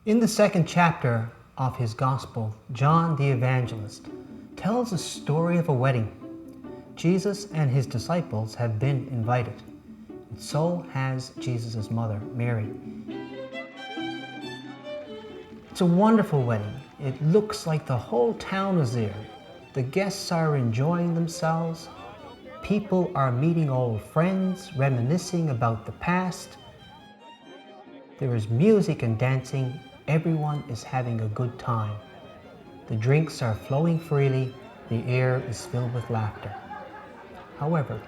In the second chapter of his Gospel, John the Evangelist tells a story of a wedding. Jesus and his disciples have been invited, and so has Jesus' mother, Mary. It's a wonderful wedding. It looks like the whole town is there. The guests are enjoying themselves. People are meeting old friends, reminiscing about the past. There is music and dancing. Everyone is having a good time. The drinks are flowing freely. The air is filled with laughter. However,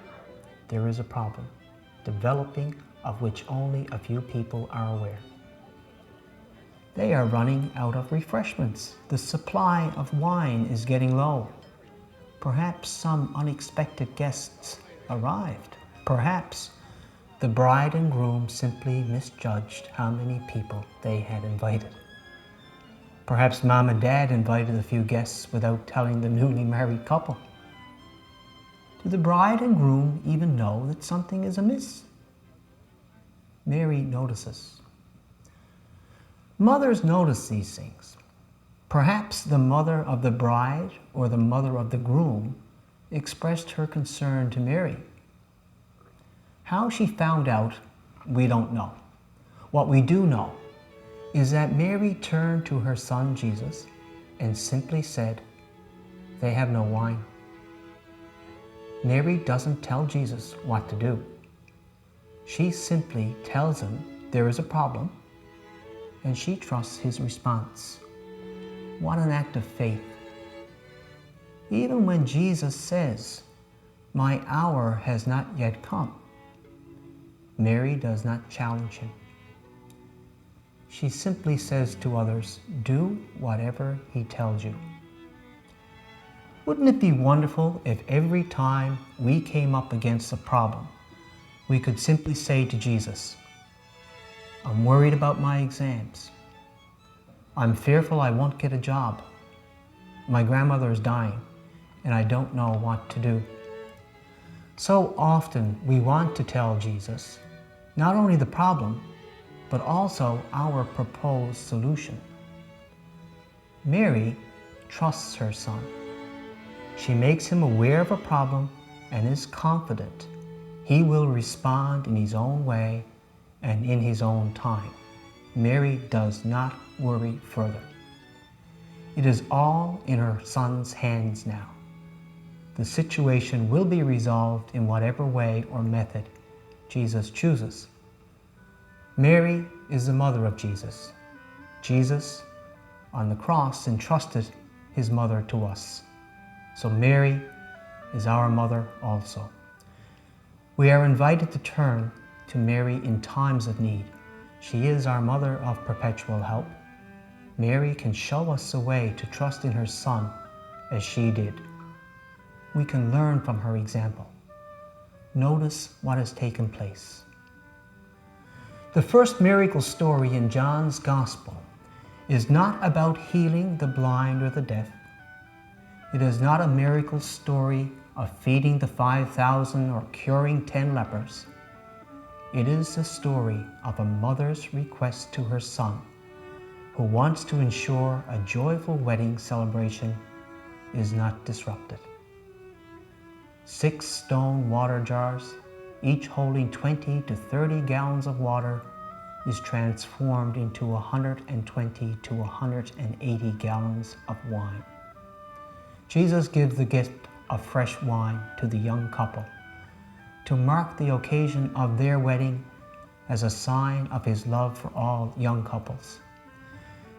there is a problem developing of which only a few people are aware. They are running out of refreshments. The supply of wine is getting low. Perhaps some unexpected guests arrived. Perhaps the bride and groom simply misjudged how many people they had invited. Perhaps mom and dad invited a few guests without telling the newly married couple. Do the bride and groom even know that something is amiss? Mary notices. Mothers notice these things. Perhaps the mother of the bride or the mother of the groom expressed her concern to Mary. How she found out, we don't know. What we do know is that Mary turned to her son Jesus and simply said, "They have no wine." Mary doesn't tell Jesus what to do. She simply tells him there is a problem, and she trusts his response. What an act of faith. Even when Jesus says, "My hour has not yet come," Mary does not challenge him. She simply says to others, "Do whatever he tells you." Wouldn't it be wonderful if every time we came up against a problem, we could simply say to Jesus, "I'm worried about my exams. I'm fearful I won't get a job. My grandmother is dying, and I don't know what to do." So often we want to tell Jesus not only the problem, but also our proposed solution. Mary trusts her son. She makes him aware of a problem and is confident he will respond in his own way and in his own time. Mary does not worry further. It is all in her son's hands now. The situation will be resolved in whatever way or method Jesus chooses. Mary is the mother of Jesus. Jesus, on the cross, entrusted his mother to us. So Mary is our mother also. We are invited to turn to Mary in times of need. She is our Mother of Perpetual Help. Mary can show us the way to trust in her Son as she did. We can learn from her example. Notice what has taken place. The first miracle story in John's Gospel is not about healing the blind or the deaf. It is not a miracle story of feeding the 5,000 or curing 10 lepers. It is the story of a mother's request to her son, who wants to ensure a joyful wedding celebration is not disrupted. 6 stone water jars, each holding 20 to 30 gallons of water, is transformed into 120 to 180 gallons of wine. Jesus gives the gift of fresh wine to the young couple to mark the occasion of their wedding as a sign of his love for all young couples.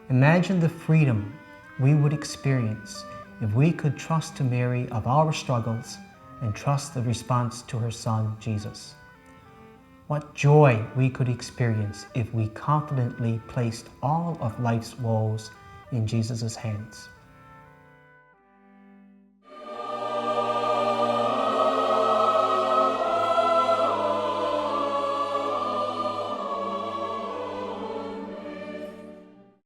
Imagine the freedom we would experience if we could trust to Mary of our struggles and trust the response to her son, Jesus. What joy we could experience if we confidently placed all of life's woes in Jesus' hands.